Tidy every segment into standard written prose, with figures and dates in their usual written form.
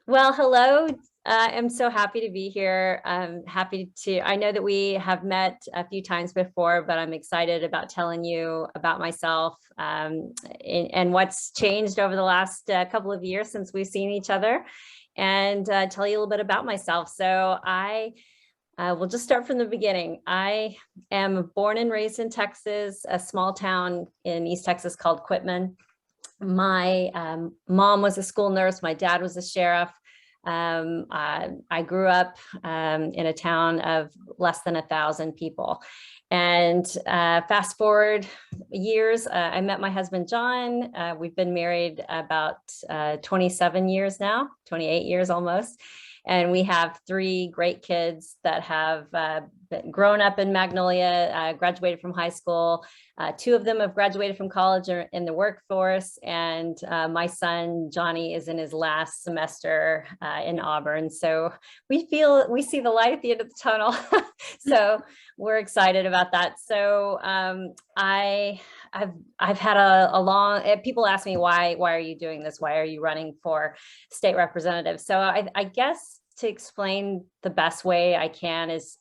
Well, hello. I'm so happy to be here. I know that we have met a few times before, but I'm excited about telling you about myself and what's changed over the last couple of years since we've seen each other, and tell you a little bit about myself. So I will just start from the beginning. I am born and raised in Texas, a small town in East Texas called Quitman. My mom was a school nurse. My dad was a sheriff. I grew up in a town of less than 1,000 people. And fast forward years, I met my husband, John. We've been married about 27 years now, 28 years almost. And we have three great kids that have grown up in Magnolia, graduated from high school. Two of them have graduated from college or in the workforce. And my son, Johnny, is in his last semester in Auburn. So we see the light at the end of the tunnel. So we're excited about that. So I've had a long, people ask me, why are you doing this? Why are you running for state representative? So I guess to explain the best way I can is,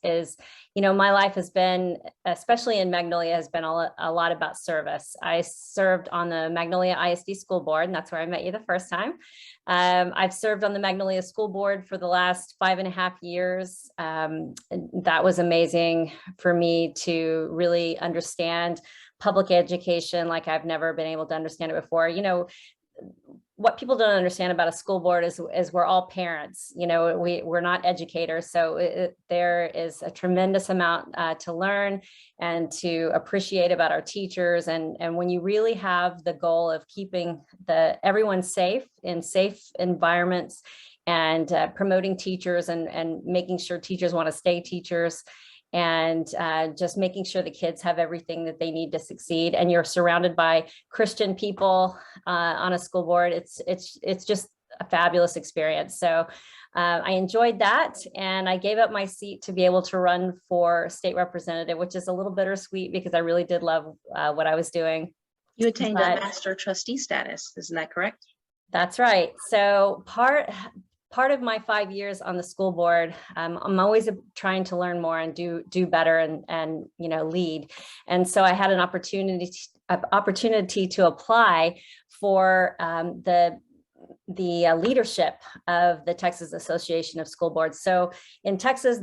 my life has been, especially in Magnolia, has been a lot about service. I served on the Magnolia ISD school board, and that's where I met you the first time. I've served on the Magnolia school board for the last 5.5 years. That was amazing for me to really understand public education like I've never been able to understand it before. What people don't understand about a school board is we're all parents. We're not educators. So there is a tremendous amount to learn and to appreciate about our teachers. And when you really have the goal of keeping everyone safe in safe environments and promoting teachers and making sure teachers want to stay teachers, and just making sure the kids have everything that they need to succeed, and you're surrounded by Christian people on a school board, it's just a fabulous experience. So I enjoyed that, and I gave up my seat to be able to run for state representative, which is a little bittersweet because I really did love what I was doing. You attained a master trustee status, isn't that correct? That's right. So part of my 5 years on the school board, I'm always trying to learn more and do better and lead. And so I had an opportunity to apply for the leadership of the Texas Association of School Boards. So in Texas,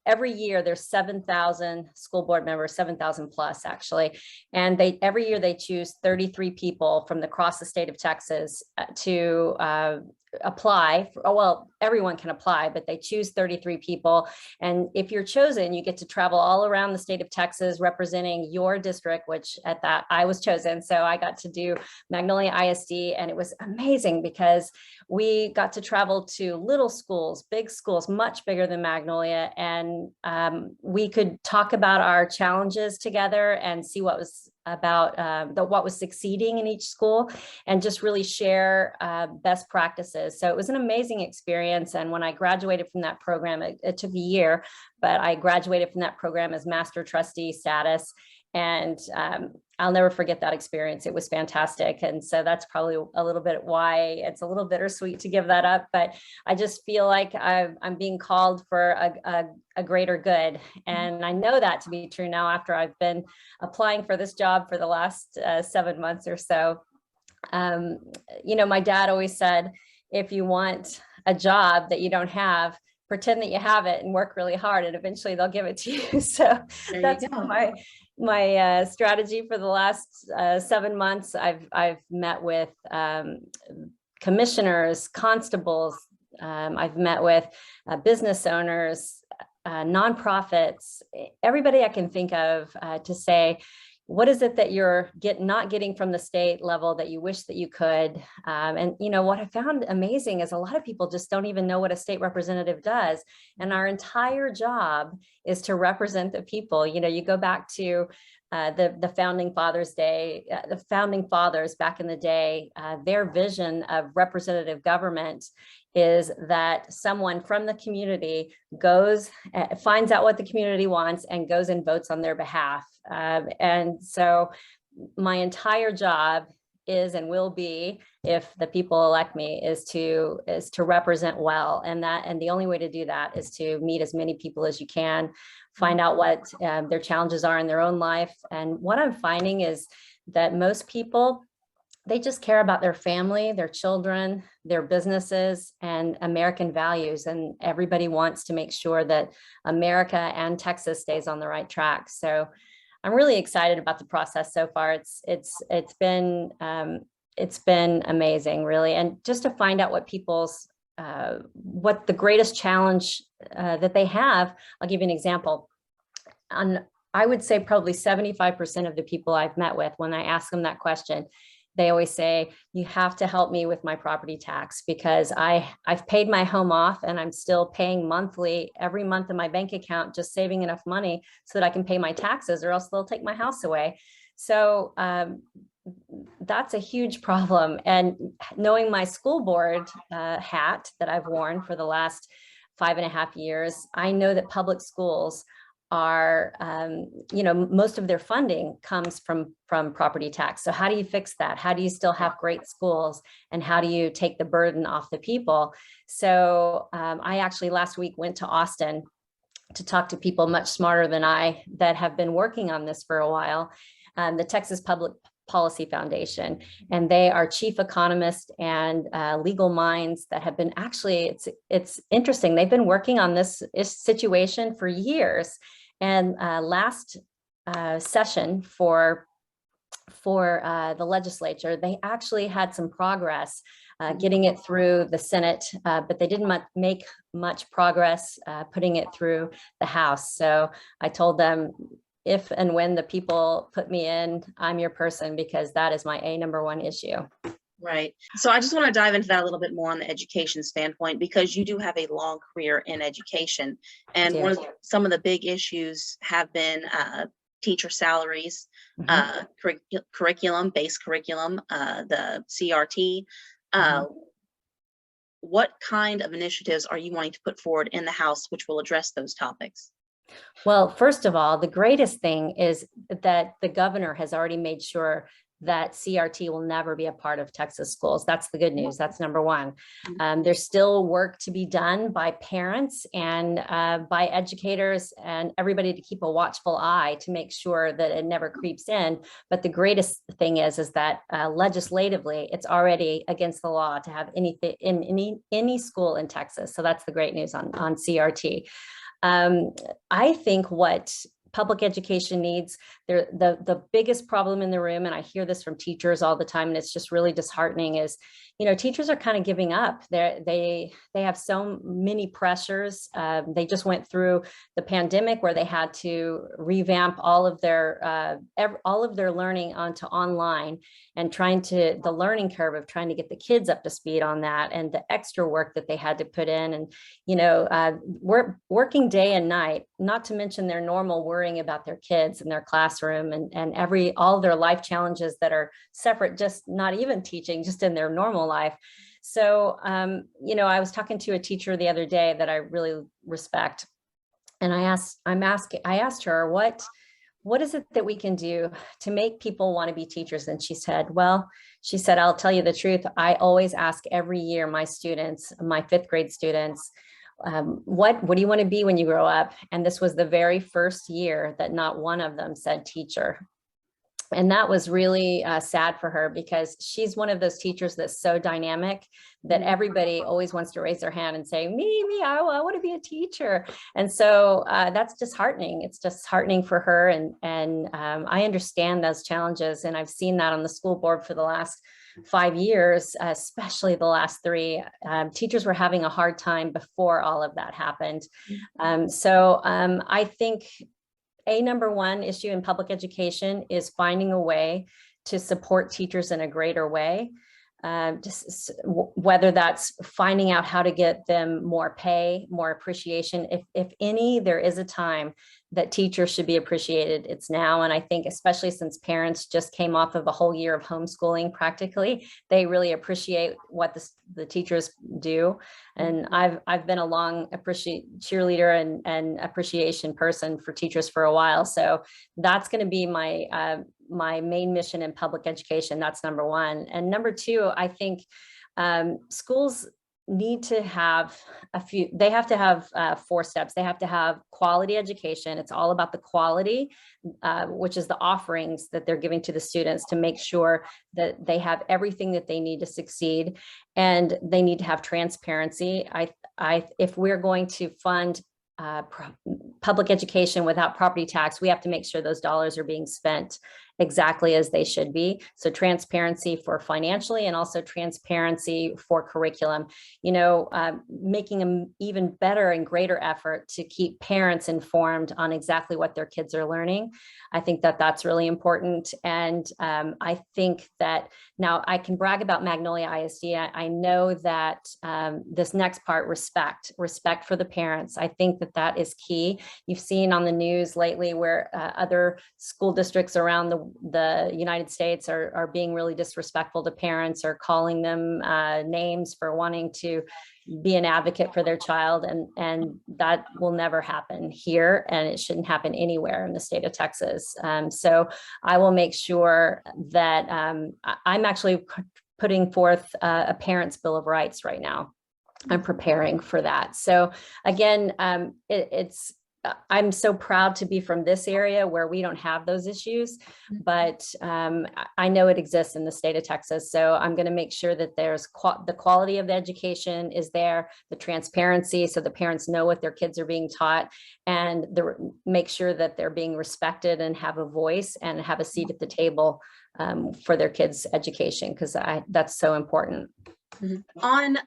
every year there's 7,000 school board members, 7,000 plus actually. And every year they choose 33 people from across the state of Texas to apply. Everyone can apply, but they choose 33 people. And if you're chosen, you get to travel all around the state of Texas representing your district, which at that I was chosen. So I got to do Magnolia ISD, and it was amazing because we got to travel to little schools, big schools, much bigger than Magnolia. And we could talk about our challenges together and see what was what was succeeding in each school, and just really share best practices. So it was an amazing experience. And when I graduated from that program, it took a year, but I graduated from that program as master trustee status. And I'll never forget that experience. It was fantastic. And so that's probably a little bit why it's a little bittersweet to give that up. But I just feel like I'm being called for a greater good. And I know that to be true now after I've been applying for this job for the last 7 months or so. My dad always said, if you want a job that you don't have, pretend that you have it and work really hard, and eventually they'll give it to you. So that's my strategy for the last 7 months. I've met with commissioners, constables. I've met with business owners, nonprofits, everybody I can think of to say, what is it that you're not getting from the state level that you wish that you could? And what I found amazing is a lot of people just don't even know what a state representative does. And our entire job is to represent the people. You go back to the Founding Fathers Day, the Founding Fathers back in the day, their vision of representative government is that someone from the community goes, finds out what the community wants and goes and votes on their behalf. And so my entire job is and will be, if the people elect me, is to represent well. And the only way to do that is to meet as many people as you can, find out what their challenges are in their own life. And what I'm finding is that most people, they just care about their family, their children, their businesses, and American values. And everybody wants to make sure that America and Texas stays on the right track. So I'm really excited about the process so far. It's been amazing, really. And just to find out what what the greatest challenge that they have. I'll give you an example. I would say probably 75% of the people I've met with, when I ask them that question, they always say, you have to help me with my property tax, because I've paid my home off and I'm still paying monthly every month in my bank account, just saving enough money so that I can pay my taxes, or else they'll take my house away. So that's a huge problem. And knowing my school board hat that I've worn for the last 5.5 years, I know that public schools are, most of their funding comes from property tax. So how do you fix that? How do you still have great schools? And how do you take the burden off the people? So I actually last week went to Austin to talk to people much smarter than I that have been working on this for a while, the Texas Public Policy Foundation, and they are chief economists and legal minds that have been it's interesting. They've been working on this situation for years. And last session for the legislature, they actually had some progress getting it through the Senate, but they didn't make much progress putting it through the House. So I told them, if and when the people put me in, I'm your person, because that is my number one issue. Right. So I just want to dive into that a little bit more on the education standpoint, because you do have a long career in education. And some of the big issues have been teacher salaries, curriculum, base curriculum, the CRT. What kind of initiatives are you wanting to put forward in the House which will address those topics? Well, first of all, the greatest thing is that the governor has already made sure that CRT will never be a part of Texas schools. That's the good news. That's number one. There's still work to be done by parents and by educators and everybody to keep a watchful eye to make sure that it never creeps in. But the greatest thing is that legislatively, it's already against the law to have anything in any school in Texas. So that's the great news on CRT. I think what public education needs, the biggest problem in the room, and I hear this from teachers all the time, and it's just really disheartening, is, teachers are kind of giving up. They have so many pressures. They just went through the pandemic where they had to revamp all of their learning onto online, and the learning curve of trying to get the kids up to speed on that, and the extra work that they had to put in, and working day and night, not to mention their normal worrying about their kids and their classroom and all their life challenges that are separate, just not even teaching, just in their normal life. So, I was talking to a teacher the other day that I really respect, and I asked her, what is it that we can do to make people want to be teachers? And she said, I'll tell you the truth. I always ask every year my students, my 5th grade students, what do you want to be when you grow up? And this was the very first year that not one of them said teacher. And that was really sad for her, because she's one of those teachers that's so dynamic that everybody always wants to raise their hand and say, me, I want to be a teacher. And so that's disheartening. It's disheartening for her. And I understand those challenges. And I've seen that on the school board for the last 5 years, especially the last 3. Teachers were having a hard time before all of that happened. So I think number one issue in public education is finding a way to support teachers in a greater way. Whether that's finding out how to get them more pay, more appreciation. If any, there is a time that teachers should be appreciated, it's now. And I think especially since parents just came off of a whole year of homeschooling practically, they really appreciate what the teachers do. And I've been a long cheerleader and appreciation person for teachers for a while. So that's going to be my my main mission in public education. That's number one. And number two, I think schools need to have they have to have 4 steps. They have to have quality education. It's all about the quality, which is the offerings that they're giving to the students to make sure that they have everything that they need to succeed. And they need to have transparency. If we're going to fund public education without property tax, we have to make sure those dollars are being spent exactly as they should be. So transparency for financially, and also transparency for curriculum, making an even better and greater effort to keep parents informed on exactly what their kids are learning. I think that that's really important. And I think that now I can brag about Magnolia ISD. I know that this next part, respect for the parents. I think that that is key. You've seen on the news lately where other school districts around the United States are being really disrespectful to parents, or calling them names for wanting to be an advocate for their child. And that will never happen here, and it shouldn't happen anywhere in the state of Texas. So I will make sure that I'm actually putting forth a parent's bill of rights right now. I'm preparing for that. So again, I'm so proud to be from this area where we don't have those issues, but I know it exists in the state of Texas. So I'm going to make sure that there's the quality of the education is there, the transparency, so the parents know what their kids are being taught, and make sure that they're being respected and have a voice and have a seat at the table for their kids' education, because that's so important. On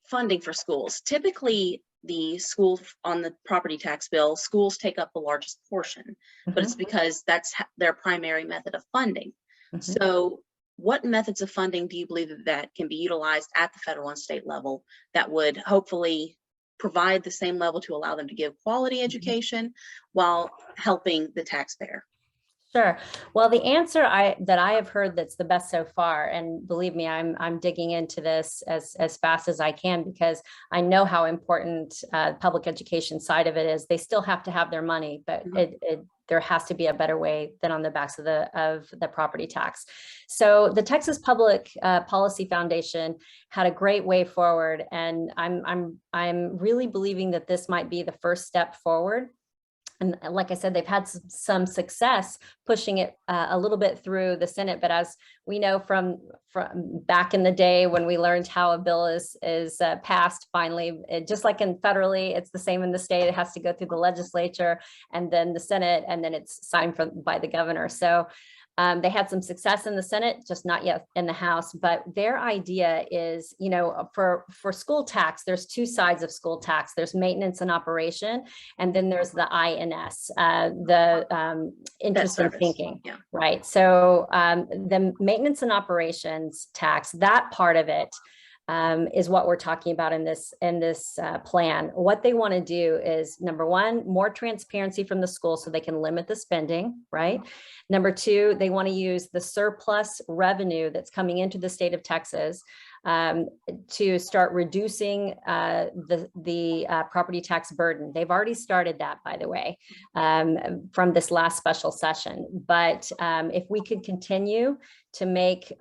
funding for schools, typically the school on the property tax bill, schools take up the largest portion, but it's because that's their primary method of funding. So what methods of funding do you believe that can be utilized at the federal and state level that would hopefully provide the same level to allow them to give quality education while helping the taxpayer? Sure. Well, the answer that I have heard that's the best so far, and believe me, I'm digging into this as fast as I can, because I know how important public education side of it is. They still have to have their money, but there has to be a better way than on the backs of the property tax. So the Texas Public Policy Foundation had a great way forward, and I'm really believing that this might be the first step forward. And like I said, they've had some success pushing it a little bit through the Senate. But as we know from back in the day when we learned how a bill is passed, finally, just like in federally, it's the same in the state. It has to go through the legislature and then the Senate, and then it's signed by the governor. So they had some success in the Senate, just not yet in the House. But their idea is, for school tax, there's 2 sides of school tax. There's maintenance and operation, and then there's the INS, the interest in thinking, right? So the maintenance and operations tax, that part of it is what we're talking about in this plan. What they want to do is, number one, more transparency from the school so they can limit the spending, right? Number 2, they want to use the surplus revenue that's coming into the state of Texas to start reducing the property tax burden. They've already started that, by the way, from this last special session. But if we could continue to make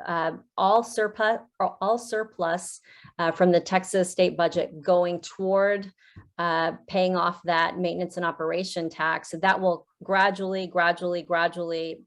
all surplus from the Texas state budget going toward paying off that maintenance and operation tax, that will gradually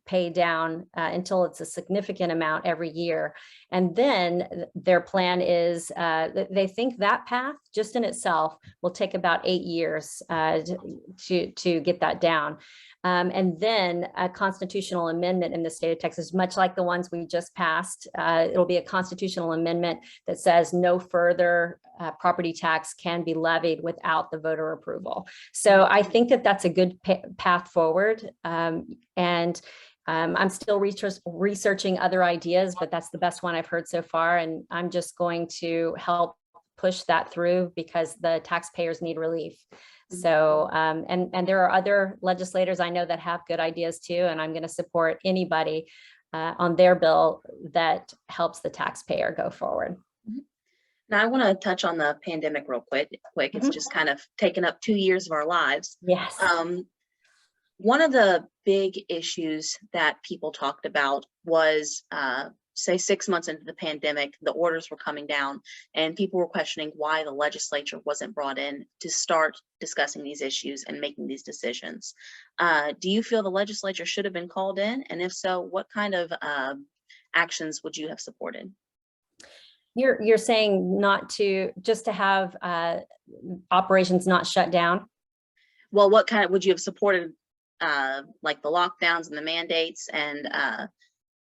pay down until it's a significant amount every year. And then their plan is they think that path just in itself will take about 8 years to get that down. And then a constitutional amendment in the state of Texas, much like the ones we just passed. It'll be a constitutional amendment that says no further property tax can be levied without the voter approval. So I think that that's a good path forward. And I'm still researching other ideas, but that's the best one I've heard so far. And I'm just going to help push that through because the taxpayers need relief. So, and there are other legislators I know that have good ideas too, and I'm going to support anybody on their bill that helps the taxpayer go forward. Now, I want to touch on the pandemic real quick. It's just kind of taken up 2 years of our lives. Yes. One of the big issues that people talked about was, say, 6 months into the pandemic, the orders were coming down and people were questioning why the legislature wasn't brought in to start discussing these issues and making these decisions. Do you feel the legislature should have been called in? And if so, what kind of actions would you have supported? You're saying not to, just to have operations not shut down? Well, what kind of, would you have supported, like the lockdowns and the mandates? And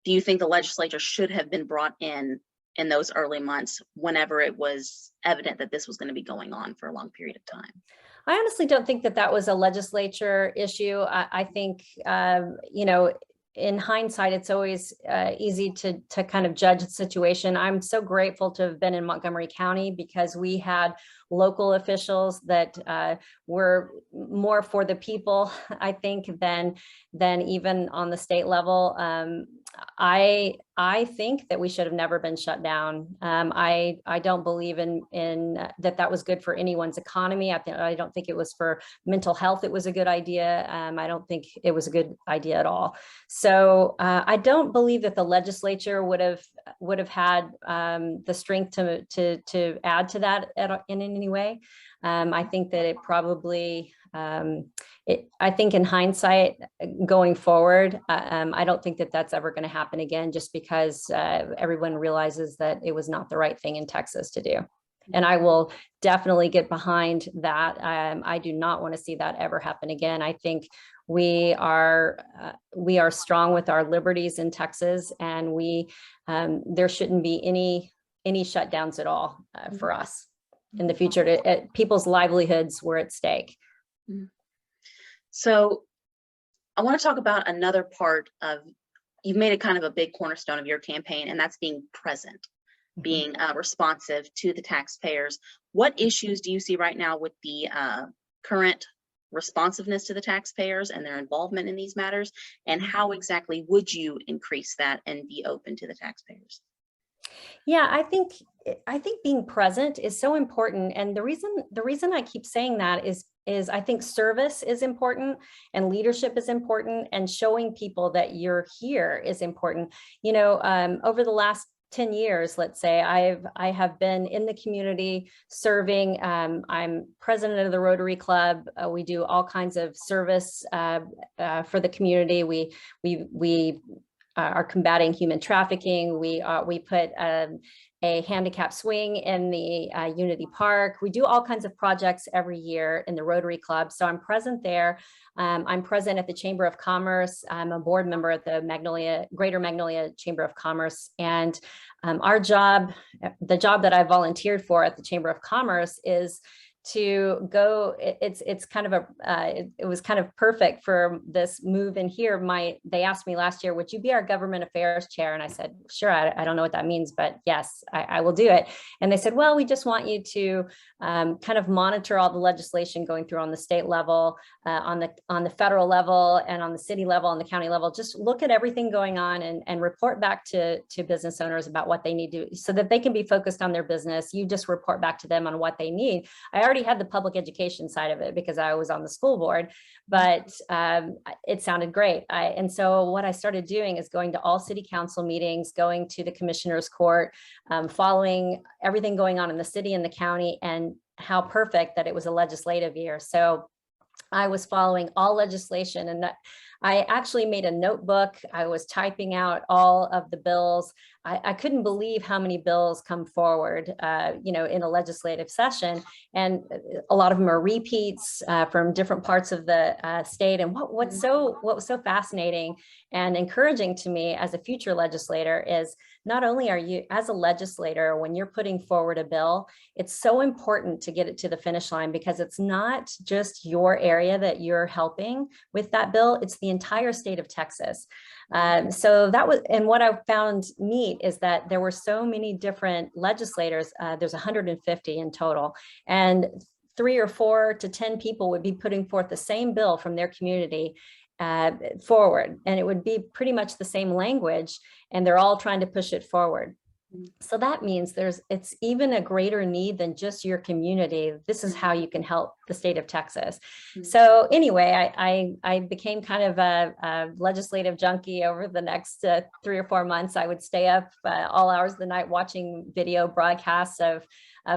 do you think the legislature should have been brought in those early months whenever it was evident that this was going to be going on for a long period of time? I honestly don't think that that was a legislature issue. I think, you know, in hindsight, it's always easy to kind of judge the situation. I'm so grateful to have been in Montgomery County because we had local officials that were more for the people, I think, than even on the state level. I think that we should have never been shut down. I don't believe in that was good for anyone's economy. I don't think it was for mental health. It was a good idea. I don't think it was a good idea at all. So I don't believe that the legislature would have had the strength to add to that in any way. I think that it probably, I think in hindsight, going forward, I don't think that that's ever going to happen again, just because everyone realizes that it was not the right thing in Texas to do. And I will definitely get behind that. I do not want to see that ever happen again. I think we are strong with our liberties in Texas, and there shouldn't be any shutdowns at all for us in the future. People's livelihoods were at stake. So I want to talk about another part of, you've made it kind of a big cornerstone of your campaign, and that's being present, being responsive to the taxpayers. What issues do you see right now with the current responsiveness to the taxpayers and their involvement in these matters? And how exactly would you increase that and be open to the taxpayers? Yeah, I think being present is so important. And the reason I keep saying that is I think service is important and leadership is important, and showing people that you're here is important. You know, over the last 10 years, let's say, I have been in the community serving. I'm president of the Rotary Club. We do all kinds of service for the community. We are combating human trafficking. We put a handicap swing in the Unity Park. We do all kinds of projects every year in the Rotary Club. So I'm present there. I'm present at the Chamber of Commerce. I'm a board member at the Greater Magnolia Chamber of Commerce. And our job, the job that I volunteered for at the Chamber of Commerce, is to go. It's kind of it was kind of perfect for this move in here. They asked me last year, would you be our government affairs chair? And I said, sure. I don't know what that means, but yes, I will do it. And they said, well, we just want you to kind of monitor all the legislation going through on the state level, on the federal level, and on the city level, and the county level. Just look at everything going on and report back to business owners about what they need to, so that they can be focused on their business. You just report back to them on what they need. I already had the public education side of it because I was on the school board, but it sounded great. And so what I started doing is going to all city council meetings, going to the commissioner's court, following everything going on in the city and the county, and how perfect that it was a legislative year. So I was following all legislation, and I actually made a notebook. I was typing out all of the bills. I couldn't believe how many bills come forward, you know, in a legislative session, and a lot of them are repeats from different parts of the state. And what was so fascinating and encouraging to me as a future legislator is, not only are you, as a legislator, when you're putting forward a bill, it's so important to get it to the finish line, because it's not just your area that you're helping with that bill, it's the entire state of Texas. So that was, and what I found neat is that there were so many different legislators. There's 150 in total, and 3 or 4 to 10 people would be putting forth the same bill from their community forward, and it would be pretty much the same language, and they're all trying to push it forward. So that means it's even a greater need than just your community. This is how you can help the state of Texas. So anyway, I became kind of a legislative junkie over the next 3 or 4 months. I would stay up all hours of the night watching video broadcasts of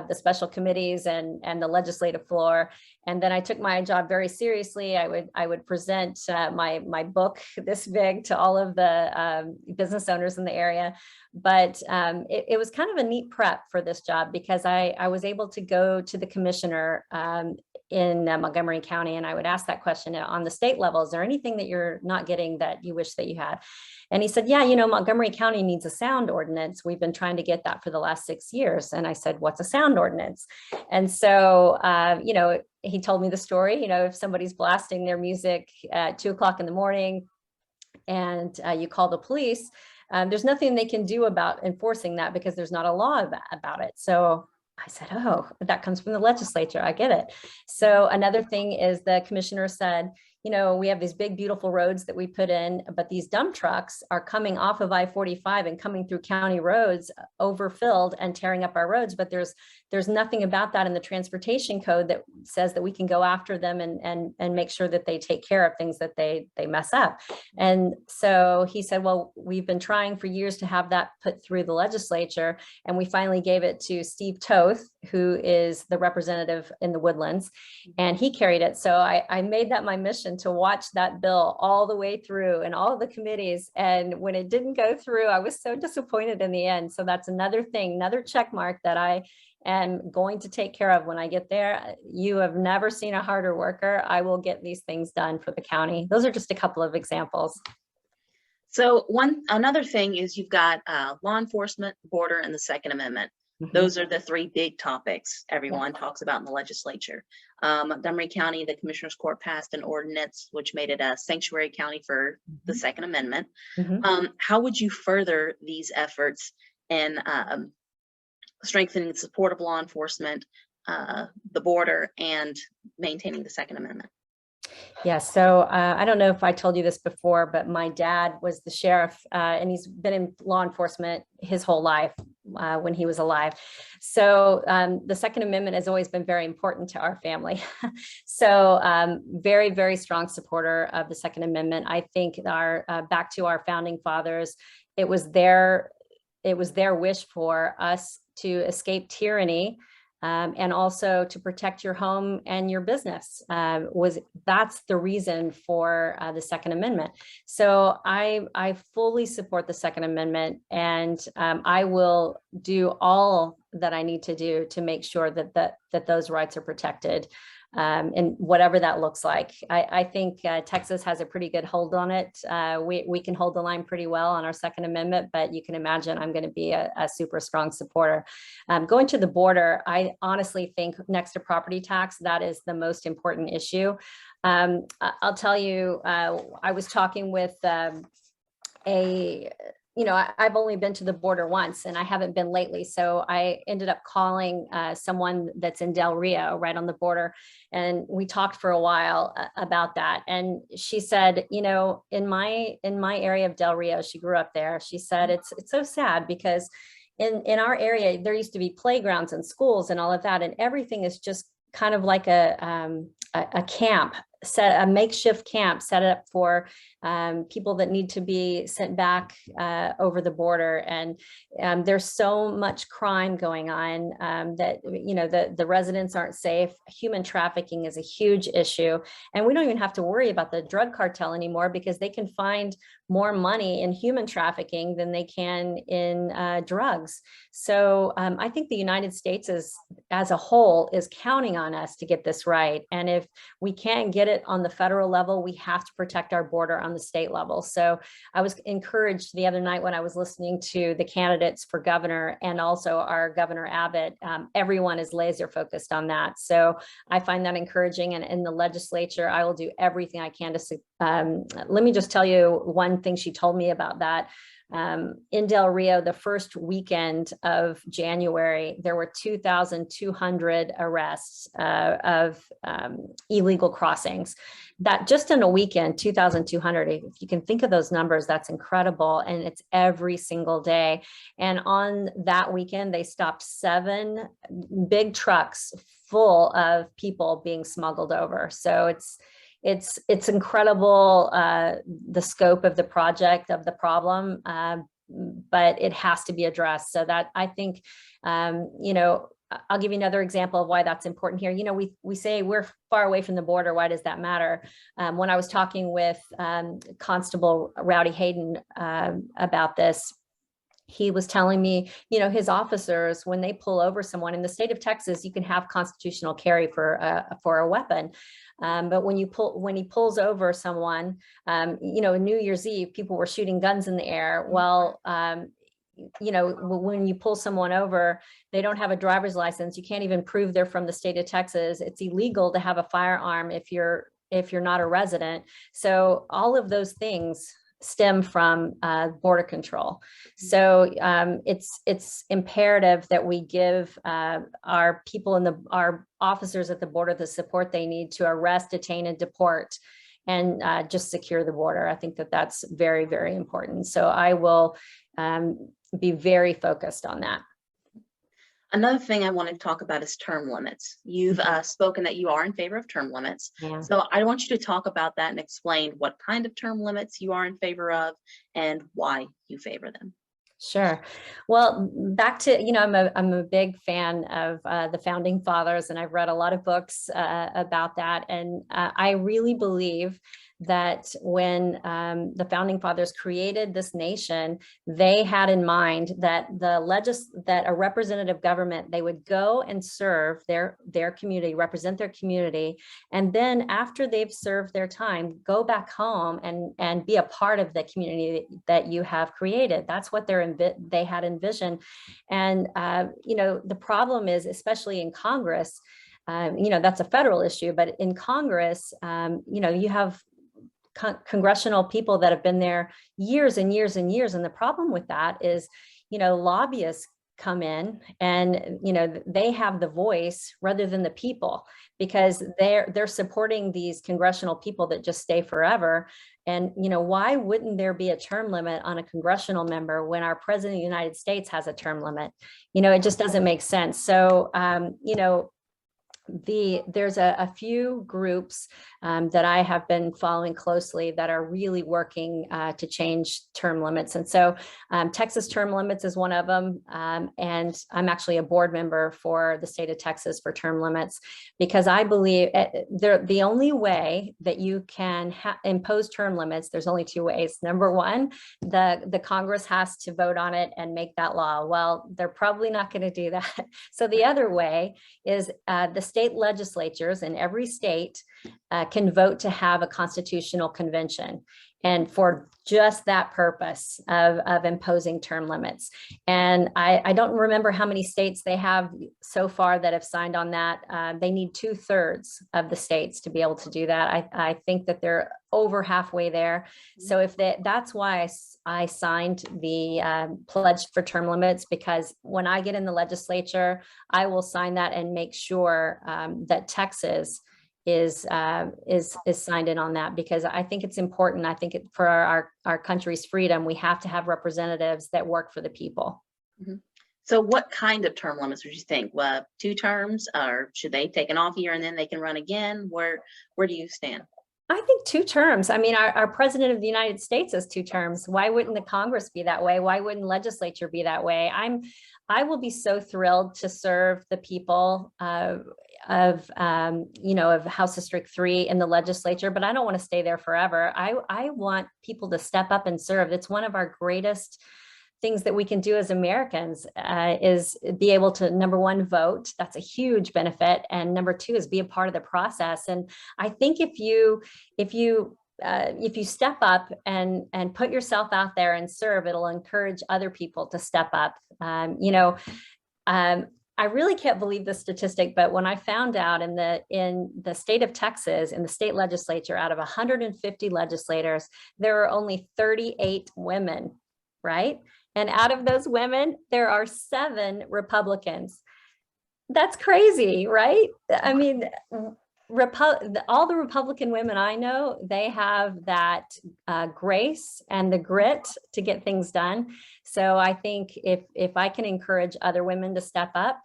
the special committees and the legislative floor. And then I took my job very seriously. I would present my book this big to all of the business owners in the area. But it was kind of a neat prep for this job, because I was able to go to the commissioner in Montgomery County, and I would ask that question on the state level: is there anything that you're not getting that you wish that you had? And he said, yeah, Montgomery County needs a sound ordinance. We've been trying to get that for the last 6 years. And I said, what's a sound ordinance? And so, he told me the story, if somebody's blasting their music at 2 o'clock in the morning and you call the police, there's nothing they can do about enforcing that, because there's not a law about it. So I said, oh, that comes from the legislature. I get it. So another thing is, the commissioner said, we have these big, beautiful roads that we put in, but these dump trucks are coming off of I-45 and coming through county roads overfilled and tearing up our roads. But there's nothing about that in the transportation code that says that we can go after them and make sure that they take care of things that they mess up. And so he said, well, we've been trying for years to have that put through the legislature, and we finally gave it to Steve Toth, who is the representative in the Woodlands, and he carried it. So I made that my mission to watch that bill all the way through and all the committees. And when it didn't go through, I was so disappointed in the end. So that's another thing, another check mark that I am going to take care of when I get there. You have never seen a harder worker. I will get these things done for the county. Those are just a couple of examples. So another thing is, you've got law enforcement, border, and the Second Amendment. Those are the 3 big topics everyone talks about in the legislature. Montgomery County, the Commissioner's Court passed an ordinance which made it a sanctuary county for the Second Amendment. How would you further these efforts in strengthening the support of law enforcement, the border, and maintaining the Second Amendment? Yeah, so I don't know if I told you this before, but my dad was the sheriff, and he's been in law enforcement his whole life when he was alive. So the Second Amendment has always been very important to our family. So very, very strong supporter of the Second Amendment. I think back to our founding fathers, it was their wish for us to escape tyranny, and also to protect your home and your business. That's the reason for the Second Amendment. So I fully support the Second Amendment, and I will do all that I need to do to make sure that those rights are protected, and whatever that looks like. I think Texas has a pretty good hold on it. We can hold the line pretty well on our Second Amendment, but you can imagine I'm going to be a super strong supporter. Going to the border, I honestly think next to property tax, that is the most important issue. I'll tell you, I was talking with I've only been to the border once, and I haven't been lately. So I ended up calling someone that's in Del Rio, right on the border. And we talked for a while about that. And she said, in my area of Del Rio, she grew up there. She said, it's so sad, because in our area, there used to be playgrounds and schools and all of that. And everything is just kind of like a camp, a makeshift camp set up for people that need to be sent back over the border. And there's so much crime going on that, the residents aren't safe. Human trafficking is a huge issue. And we don't even have to worry about the drug cartel anymore, because they can find more money in human trafficking than they can in drugs. So I think the United States as a whole is counting on us to get this right. And if we can't get it on the federal level, we have to protect our border on the state level. So I was encouraged the other night when I was listening to the candidates for governor, and also our Governor Abbott. Everyone is laser focused on that. So I find that encouraging. And in the legislature, I will do everything I can to let me just tell you one thing she told me about that. In Del Rio, the first weekend of January, there were 2,200 arrests of illegal crossings. That just in a weekend, 2,200, if you can think of those numbers, that's incredible. And it's every single day. And on that weekend, they stopped 7 big trucks full of people being smuggled over. So it's incredible, the scope of the project, of the problem, but it has to be addressed. So that I think, I'll give you another example of why that's important here. We say we're far away from the border. Why does that matter? When I was talking with Constable Rowdy Hayden about this, he was telling me, his officers, when they pull over someone in the state of Texas, you can have constitutional carry for a weapon. But when he pulls over someone, New Year's Eve, people were shooting guns in the air. Well, when you pull someone over, they don't have a driver's license. You can't even prove they're from the state of Texas. It's illegal to have a firearm if you're not a resident. So all of those things stem from border control. So it's imperative that we give our people our officers at the border the support they need to arrest, detain, and deport, and just secure the border. I think that that's very, very important. So I will be very focused on that. Another thing I want to talk about is term limits. You've spoken that you are in favor of term limits. Yeah. So I want you to talk about that and explain what kind of term limits you are in favor of and why you favor them. Sure. Well, back to, I'm a big fan of the founding fathers, and I've read a lot of books about that. And I really believe that when the founding fathers created this nation, they had in mind that that a representative government, they would go and serve their community, represent their community, and then after they've served their time, go back home and be a part of the community that you have created. That's what they had envisioned. And the problem is, especially in Congress, that's a federal issue, but in Congress, you have congressional people that have been there years and years and years. And the problem with that is, lobbyists come in and, they have the voice rather than the people, because they're supporting these congressional people that just stay forever. And, why wouldn't there be a term limit on a congressional member when our president of the United States has a term limit? It just doesn't make sense. So, there's a few groups that I have been following closely that are really working to change term limits. And so Texas term limits is one of them. And I'm actually a board member for the state of Texas for term limits, because I believe the only way that you can impose term limits, there's only 2 ways. Number one, the Congress has to vote on it and make that law. Well, they're probably not going to do that. So the other way is the state legislatures in every state can vote to have a constitutional convention, and for just that purpose of imposing term limits. And I don't remember how many states they have so far that have signed on that. They need 2/3 of the states to be able to do that. I think that they're over halfway there. So that's why I signed the pledge for term limits, because when I get in the legislature, I will sign that and make sure that Texas is signed in on that, because I think it's important. I think for our country's freedom, we have to have representatives that work for the people. Mm-hmm. So what kind of term limits would you think? 2 terms, or should they take an off year and then they can run again? Where do you stand? I think 2 terms. I mean, our president of the United States has 2 terms. Why wouldn't the Congress be that way? Why wouldn't legislature be that way? I will be so thrilled to serve the people of House District 3 in the legislature, but I don't want to stay there forever. I want people to step up and serve. It's one of our greatest things that we can do as Americans, is be able to, number one, vote. That's a huge benefit. And number 2 is be a part of the process. And I think if you step up and put yourself out there and serve, it'll encourage other people to step up. I really can't believe the statistic, but when I found out in the state of Texas, in the state legislature, out of 150 legislators, there are only 38 women. right? And out of those women, there are 7 Republicans. That's crazy, right? I mean, all the Republican women I know, they have that grace and the grit to get things done. So I think if I can encourage other women to step up,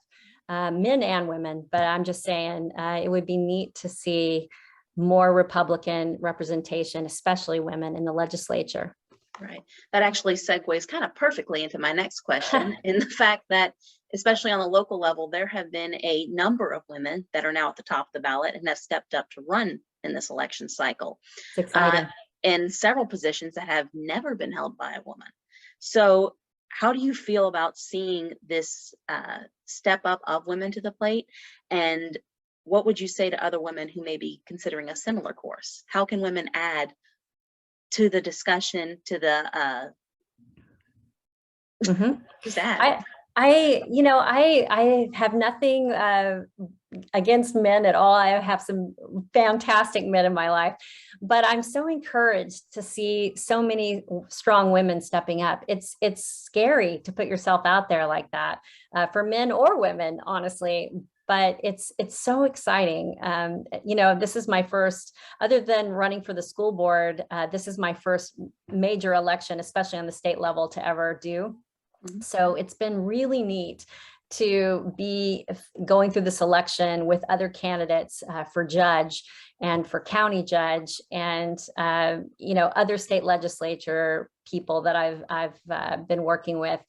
men and women, but I'm just saying it would be neat to see more Republican representation, especially women in the legislature. Right. That actually segues kind of perfectly into my next question, in the fact that, especially on the local level, there have been a number of women that are now at the top of the ballot and have stepped up to run in this election cycle. It's exciting. In several positions that have never been held by a woman. So how do you feel about seeing this step up of women to the plate? And what would you say to other women who may be considering a similar course? How can women add to the discussion, to the just add? I have nothing against men at all. I have some fantastic men in my life, but I'm so encouraged to see so many strong women stepping up. It's scary to put yourself out there like that for men or women, honestly. But it's so exciting. This is my first, other than running for the school board, this is my first major election, especially on the state level, to ever do. So it's been really neat to be going through this election with other candidates for judge and for county judge and, other state legislature people that I've been working with.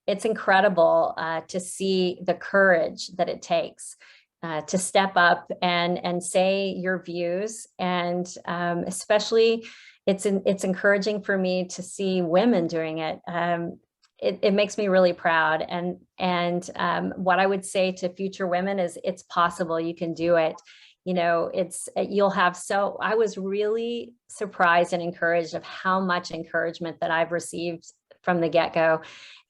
It's incredible to see the courage that it takes to step up and say your views. And especially it's encouraging for me to see women doing it. It makes me really proud. And what I would say to future women is it's possible, you can do it. I was really surprised and encouraged of how much encouragement that I've received from the get-go.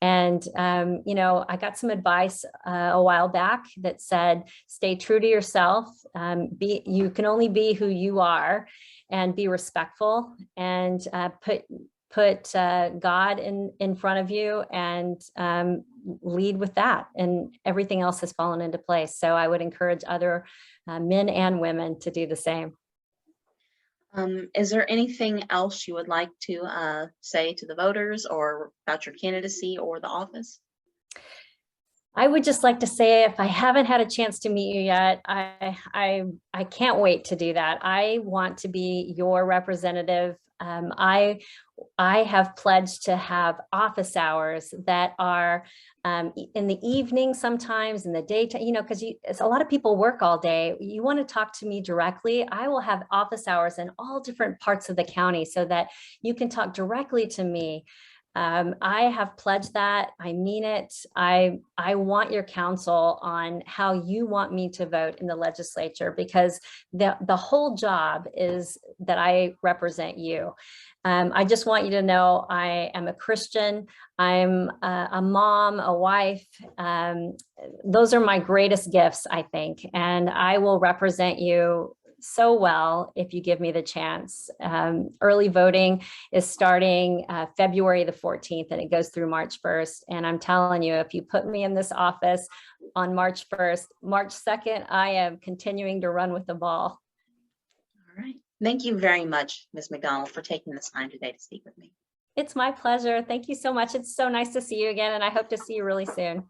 And, I got some advice a while back that said, stay true to yourself. You can only be who you are, and be respectful, and put God in front of you, and lead with that, and everything else has fallen into place. So I would encourage other men and women to do the same. Is there anything else you would like to say to the voters, or about your candidacy or the office? I would just like to say, if I haven't had a chance to meet you yet, I can't wait to do that. I want to be your representative. I have pledged to have office hours that are in the evening, sometimes in the daytime, because a lot of people work all day. You want to talk to me directly. I will have office hours in all different parts of the county so that you can talk directly to me. I have pledged that. I mean it. I want your counsel on how you want me to vote in the legislature, because the whole job is that I represent you. I just want you to know I am a Christian. I'm a mom, a wife. Those are my greatest gifts, I think, and I will represent you so well if you give me the chance. Early voting is starting February the 14th, and it goes through March 1st. And I'm telling you, if you put me in this office on March 1st, March 2nd, I am continuing to run with the ball. All right. Thank you very much, Ms. McDonald, for taking this time today to speak with me. It's my pleasure. Thank you so much. It's so nice to see you again, and I hope to see you really soon.